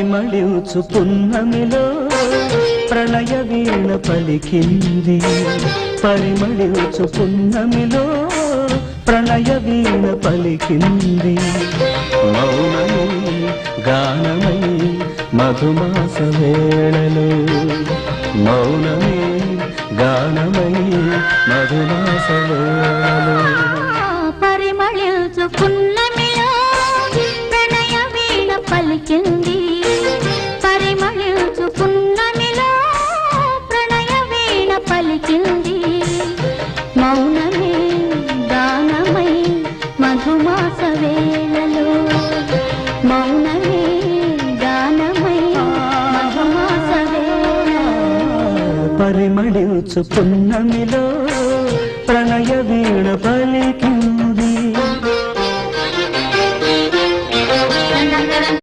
పరిమళించు పున్నమిలో ప్రణయ వీణ పలికింది పరిమళించు పున్నమిలో ప్రణయ వీణ పలికింది మౌనమై గానమై మధుమాస వేళలో మౌనమై గానమై మధుమాస వేళలో పరిమళించు పున్నమిలో ప్రణయ వీణ పలికింది పరిమళించు పున్నమిలో ప్రణయ వీణ పలికింది మౌనమే గానమై మధుమాస వేళలో మౌనమే గానమై మధుమాస వేళలో పరిమళించు పున్నమిలో ప్రణయ వీణ పలికింది